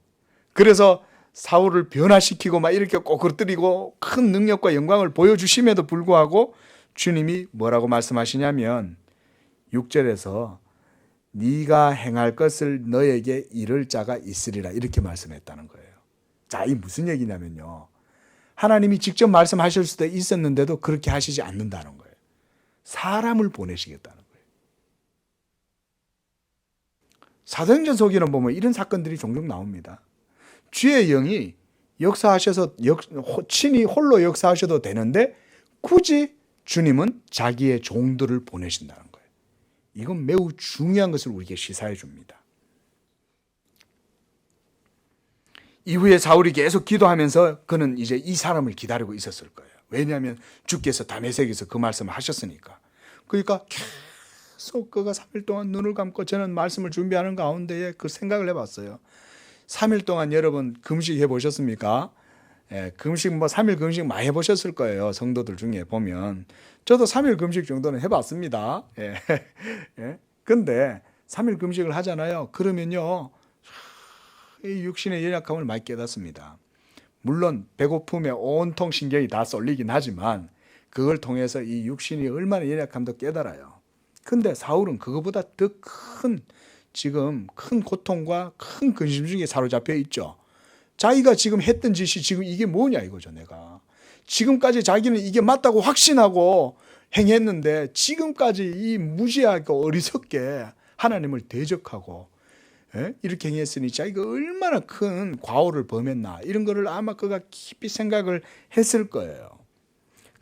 그래서 사울을 변화시키고 막 이렇게 꼬꾸라뜨리고 큰 능력과 영광을 보여주심에도 불구하고 주님이 뭐라고 말씀하시냐면 6절에서 네가 행할 것을 너에게 이를 자가 있으리라 이렇게 말씀했다는 거예요. 자, 이 무슨 얘기냐면요. 하나님이 직접 말씀하실 수도 있었는데도 그렇게 하시지 않는다는 거예요. 사람을 보내시겠다는 거예요. 사도행전 속에는 보면 이런 사건들이 종종 나옵니다. 주의 영이 역사하셔서 친히 홀로 역사하셔도 되는데 굳이 주님은 자기의 종들을 보내신다는 거예요. 이건 매우 중요한 것을 우리에게 시사해 줍니다. 이후에 사울이 계속 기도하면서 그는 이제 이 사람을 기다리고 있었을 거예요. 왜냐하면 주께서 다메섹에서 그 말씀을 하셨으니까. 그러니까 계속 그가 3일 동안 눈을 감고 저는 말씀을 준비하는 가운데에 그 생각을 해봤어요. 3일 동안 여러분 금식 해보셨습니까? 예, 금식 3일 금식 많이 해보셨을 거예요. 성도들 중에 보면. 저도 3일 금식 정도는 해봤습니다. 예. 예. 근데 3일 금식을 하잖아요. 그러면요. 이 육신의 연약함을 많이 깨닫습니다. 물론 배고픔에 온통 신경이 다 쏠리긴 하지만 그걸 통해서 이 육신이 얼마나 연약함도 깨달아요. 근데 사울은 그거보다 더 지금 큰 고통과 큰 근심 중에 사로잡혀 있죠. 자기가 지금 했던 짓이 지금 이게 뭐냐 이거죠. 내가 지금까지 자기는 이게 맞다고 확신하고 행했는데 지금까지 이 무지하고 어리석게 하나님을 대적하고 이렇게 행했으니 자기가 얼마나 큰 과오를 범했나 이런 거를 아마 그가 깊이 생각을 했을 거예요.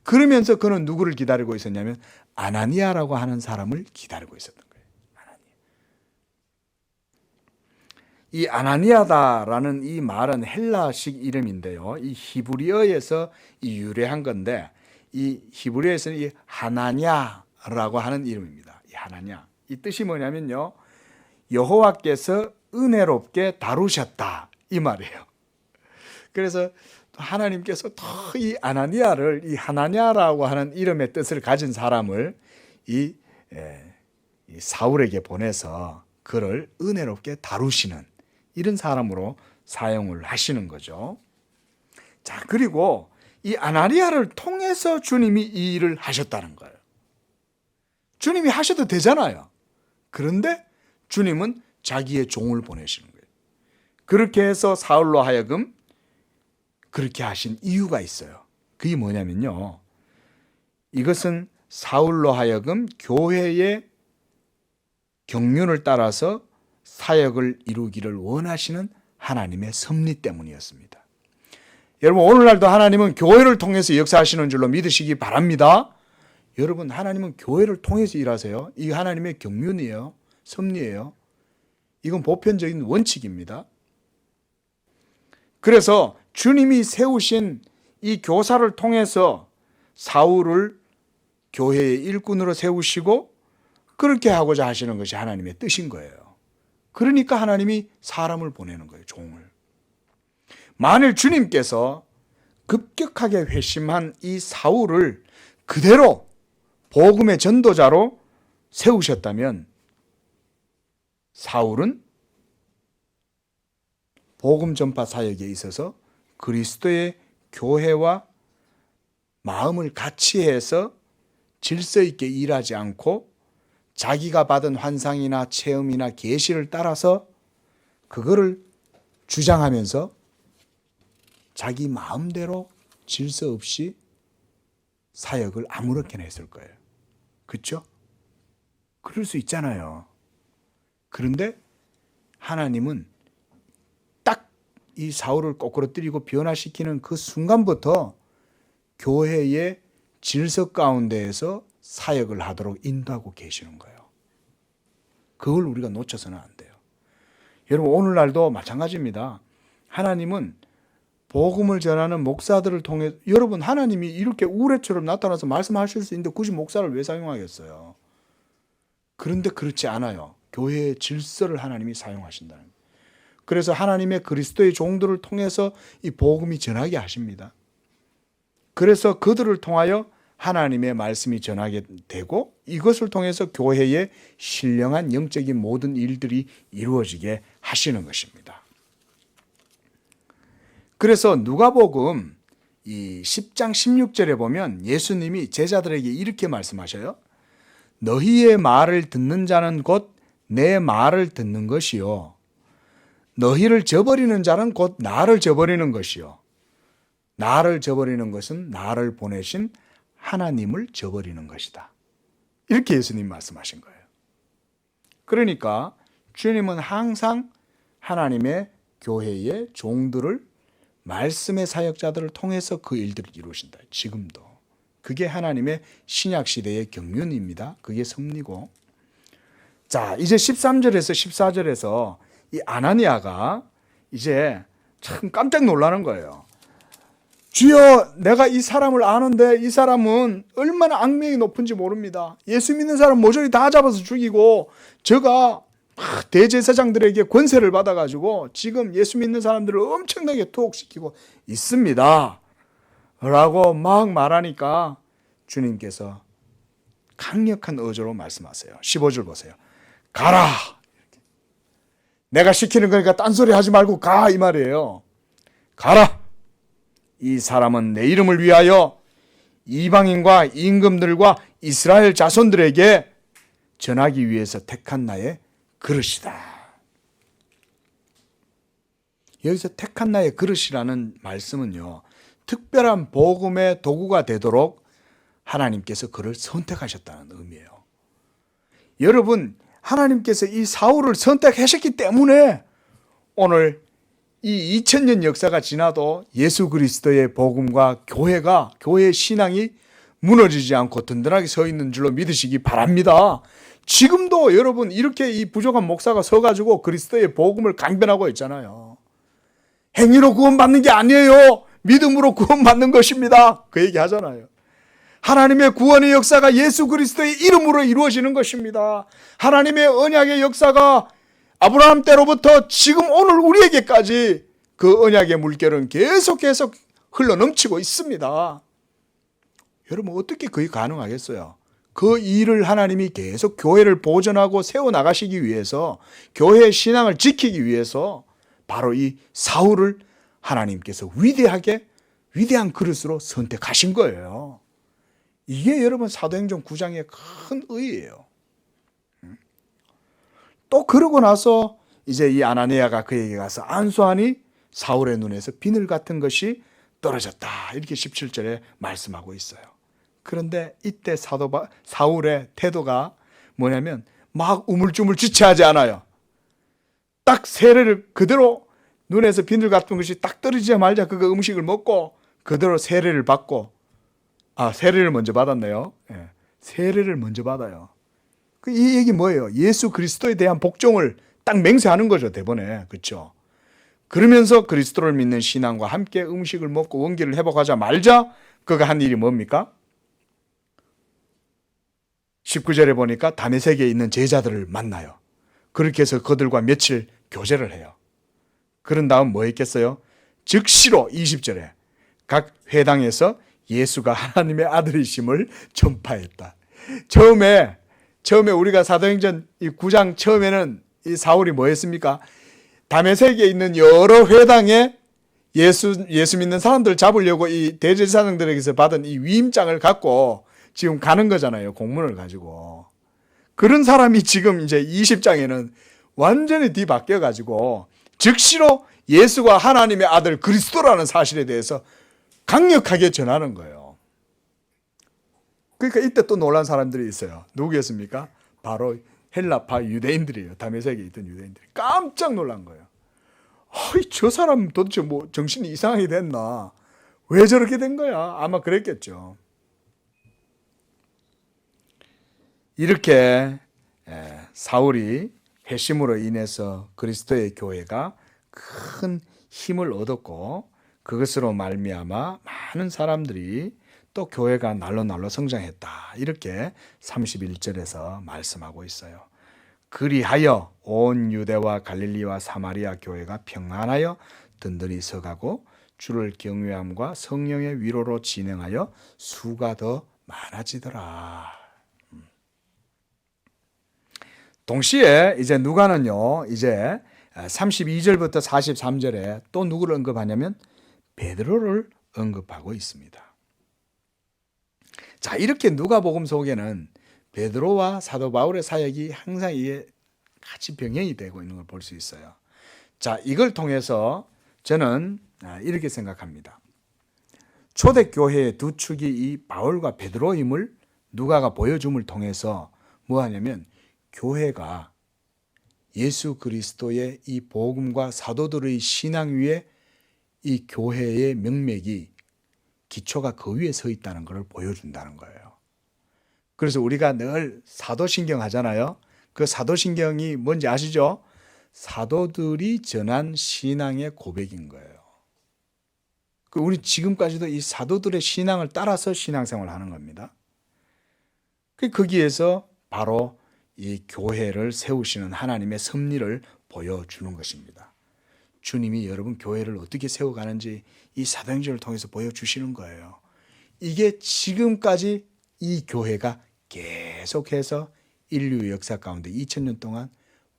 그러면서 그는 누구를 기다리고 있었냐면 아나니아라고 하는 사람을 기다리고 있었던 거예요. 이 아나니아다라는 이 말은 헬라식 이름인데요. 이 히브리어에서 이 유래한 건데 이 히브리어에서는 이 하나냐라고 하는 이름입니다. 이 하나냐. 이 뜻이 뭐냐면요. 여호와께서 은혜롭게 다루셨다 이 말이에요. 그래서 하나님께서 더 이 아나니아를 이 하나냐라고 하는 이름의 뜻을 가진 사람을 이 사울에게 보내서 그를 은혜롭게 다루시는 이런 사람으로 사용을 하시는 거죠. 자, 그리고 이 아나니아를 통해서 주님이 이 일을 하셨다는 거예요. 주님이 하셔도 되잖아요. 그런데 주님은 자기의 종을 보내시는 거예요. 그렇게 해서 사울로 하여금 그렇게 하신 이유가 있어요. 그게 뭐냐면요. 이것은 사울로 하여금 교회의 경륜을 따라서 사역을 이루기를 원하시는 하나님의 섭리 때문이었습니다. 여러분, 오늘날도 하나님은 교회를 통해서 역사하시는 줄로 믿으시기 바랍니다. 여러분, 하나님은 교회를 통해서 일하세요. 이게 하나님의 경륜이에요. 섭리예요. 이건 보편적인 원칙입니다. 그래서 주님이 세우신 이 교사를 통해서 사울을 교회의 일꾼으로 세우시고 그렇게 하고자 하시는 것이 하나님의 뜻인 거예요. 그러니까 하나님이 사람을 보내는 거예요, 종을. 만일 주님께서 급격하게 회심한 이 사울을 그대로 복음의 전도자로 세우셨다면 사울은 복음 전파 사역에 있어서 그리스도의 교회와 마음을 같이 해서 질서 있게 일하지 않고 자기가 받은 환상이나 체험이나 계시를 따라서 그거를 주장하면서 자기 마음대로 질서 없이 사역을 아무렇게나 했을 거예요. 그렇죠? 그럴 수 있잖아요. 그런데 하나님은 딱 이 사울을 꼬꾸러뜨리고 변화시키는 그 순간부터 교회의 질서 가운데에서 사역을 하도록 인도하고 계시는 거예요. 그걸 우리가 놓쳐서는 안 돼요. 여러분, 오늘날도 마찬가지입니다. 하나님은 복음을 전하는 목사들을 통해, 여러분, 하나님이 이렇게 우레처럼 나타나서 말씀하실 수 있는데 굳이 목사를 왜 사용하겠어요? 그런데 그렇지 않아요. 교회의 질서를 하나님이 사용하신다는 거예요. 그래서 하나님의 그리스도의 종들을 통해서 이 복음이 전하게 하십니다. 그래서 그들을 통하여 하나님의 말씀이 전하게 되고, 이것을 통해서 교회의 신령한 영적인 모든 일들이 이루어지게 하시는 것입니다. 그래서 누가복음 이 10장 16절에 보면 예수님이 제자들에게 이렇게 말씀하셔요. 너희의 말을 듣는 자는 곧 내 말을 듣는 것이요, 너희를 저버리는 자는 곧 나를 저버리는 것이요, 나를 저버리는 것은 나를 보내신 하나님을 저버리는 것이다. 이렇게 예수님 말씀하신 거예요. 그러니까 주님은 항상 하나님의 교회의 종들을, 말씀의 사역자들을 통해서 그 일들을 이루신다. 지금도. 그게 하나님의 신약시대의 경륜입니다. 그게 섭리고. 자, 이제 13절에서 14절에서 이 아나니아가 이제 참 깜짝 놀라는 거예요. 주여, 내가 이 사람을 아는데 이 사람은 얼마나 악명이 높은지 모릅니다. 예수 믿는 사람 모조리 다 잡아서 죽이고, 저가 대제사장들에게 권세를 받아가지고 지금 예수 믿는 사람들을 엄청나게 투옥시키고 있습니다. 라고 막 말하니까 주님께서 강력한 어조로 말씀하세요. 15절 보세요. 가라! 내가 시키는 거니까 딴소리 하지 말고 가! 이 말이에요. 가라! 이 사람은 내 이름을 위하여 이방인과 임금들과 이스라엘 자손들에게 전하기 위해서 택한 나의 그릇이다. 여기서 택한 나의 그릇이라는 말씀은요, 특별한 복음의 도구가 되도록 하나님께서 그를 선택하셨다는 의미예요. 여러분, 하나님께서 이 사울을 선택하셨기 때문에 오늘 이 2000년 역사가 지나도 예수 그리스도의 복음과 교회의 신앙이 무너지지 않고 든든하게 서 있는 줄로 믿으시기 바랍니다. 지금도 여러분 이렇게 이 부족한 목사가 서가지고 그리스도의 복음을 강변하고 있잖아요. 행위로 구원받는 게 아니에요. 믿음으로 구원받는 것입니다. 그 얘기 하잖아요. 하나님의 구원의 역사가 예수 그리스도의 이름으로 이루어지는 것입니다. 하나님의 언약의 역사가 아브라함 때로부터 지금 오늘 우리에게까지 그 언약의 물결은 계속 흘러넘치고 있습니다. 여러분, 어떻게 그게 가능하겠어요? 그 일을 하나님이 계속 교회를 보존하고 세워나가시기 위해서, 교회의 신앙을 지키기 위해서 바로 이 사울을 하나님께서 위대한 그릇으로 선택하신 거예요. 이게 여러분 사도행전 9장의 큰 의의예요. 또 그러고 나서 이제 이 아나니아가 그에게 가서 안수하니 사울의 눈에서 비늘 같은 것이 떨어졌다. 이렇게 17절에 말씀하고 있어요. 그런데 이때 사울의 태도가 뭐냐면 막 우물쭈물지체하지 않아요. 딱 세례를 그대로, 눈에서 비늘 같은 것이 딱 떨어지자마자 그 음식을 먹고 그대로 세례를 받고, 세례를 먼저 받았네요. 예, 세례를 먼저 받아요. 이 얘기 뭐예요? 예수 그리스도에 대한 복종을 딱 맹세하는 거죠, 대번에. 그렇죠? 그러면서 그리스도를 믿는 신앙과 함께 음식을 먹고 원기를 회복하자 말자 그가 한 일이 뭡니까? 19절에 보니까 다메섹에 있는 제자들을 만나요. 그렇게 해서 그들과 며칠 교제를 해요. 그런 다음 뭐 했겠어요? 즉시로 20절에 각 회당에서 예수가 하나님의 아들이심을 전파했다. 처음에 우리가 사도행전 9장 처음에는 이 사울이 뭐 했습니까? 다메섹에 있는 여러 회당에 예수 믿는 사람들 잡으려고 이 대제사장들에게서 받은 이 위임장을 갖고 지금 가는 거잖아요. 공문을 가지고. 그런 사람이 지금 이제 20장에는 완전히 뒤바뀌어 가지고 즉시로 예수가 하나님의 아들 그리스도라는 사실에 대해서 강력하게 전하는 거예요. 그러니까 이때 또 놀란 사람들이 있어요. 누구였습니까? 바로 헬라파 유대인들이에요. 다메섹에 있던 유대인들이 깜짝 놀란 거예요. 저 사람 도대체 뭐 정신이 이상하게 됐나? 왜 저렇게 된 거야? 아마 그랬겠죠. 이렇게 사울이 회심으로 인해서 그리스도의 교회가 큰 힘을 얻었고, 그것으로 말미암아 많은 사람들이 또 교회가 날로 성장했다. 이렇게 31절에서 말씀하고 있어요. 그리하여 온 유대와 갈릴리와 사마리아 교회가 평안하여 든든히 서가고 주를 경외함과 성령의 위로로 진행하여 수가 더 많아지더라. 동시에 이제 누가는요, 이제 32절부터 43절에 또 누구를 언급하냐면 베드로를 언급하고 있습니다. 자, 이렇게 누가복음 속에는 베드로와 사도 바울의 사역이 항상 이게 같이 병행이 되고 있는 걸 볼 수 있어요. 자, 이걸 통해서 저는 이렇게 생각합니다. 초대교회의 두 축이 이 바울과 베드로임을 누가가 보여줌을 통해서 뭐 하냐면 교회가 예수 그리스도의 이 복음과 사도들의 신앙 위에 이 교회의 명맥이 기초가 그 위에 서 있다는 것을 보여준다는 거예요. 그래서 우리가 늘 사도신경 하잖아요. 그 사도신경이 뭔지 아시죠? 사도들이 전한 신앙의 고백인 거예요. 우리 지금까지도 이 사도들의 신앙을 따라서 신앙생활을 하는 겁니다. 거기에서 바로 이 교회를 세우시는 하나님의 섭리를 보여주는 것입니다. 주님이 여러분 교회를 어떻게 세워가는지 이 사도행전을 통해서 보여주시는 거예요. 이게 지금까지 이 교회가 계속해서 인류 역사 가운데 2000년 동안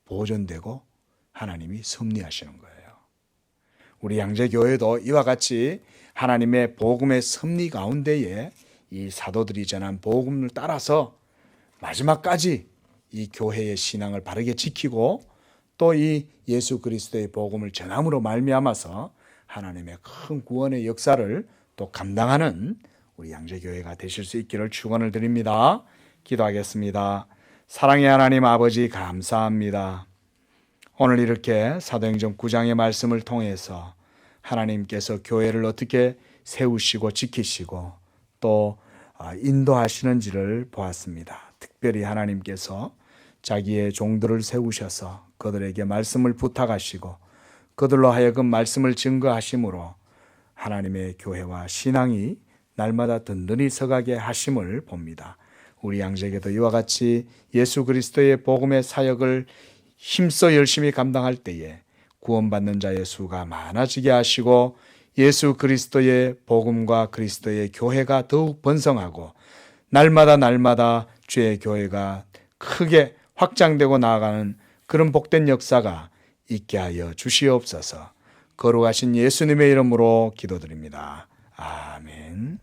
보존되고 하나님이 섭리하시는 거예요. 우리 양재교회도 이와 같이 하나님의 복음의 섭리 가운데에 이 사도들이 전한 복음을 따라서 마지막까지 이 교회의 신앙을 바르게 지키고 또 이 예수 그리스도의 복음을 전함으로 말미암아서 하나님의 큰 구원의 역사를 또 감당하는 우리 양재교회가 되실 수 있기를 축원을 드립니다. 기도하겠습니다. 사랑의 하나님 아버지 감사합니다. 오늘 이렇게 사도행전 9장의 말씀을 통해서 하나님께서 교회를 어떻게 세우시고 지키시고 또 인도하시는지를 보았습니다. 특별히 하나님께서 자기의 종들을 세우셔서 그들에게 말씀을 부탁하시고 그들로 하여금 말씀을 증거하심으로 하나님의 교회와 신앙이 날마다 든든히 서가게 하심을 봅니다. 우리 양재교도 이와 같이 예수 그리스도의 복음의 사역을 힘써 열심히 감당할 때에 구원받는 자의 수가 많아지게 하시고 예수 그리스도의 복음과 그리스도의 교회가 더욱 번성하고 날마다 주의 교회가 크게 확장되고 나아가는 그런 복된 역사가 있게 하여 주시옵소서. 거룩하신 예수님의 이름으로 기도드립니다. 아멘.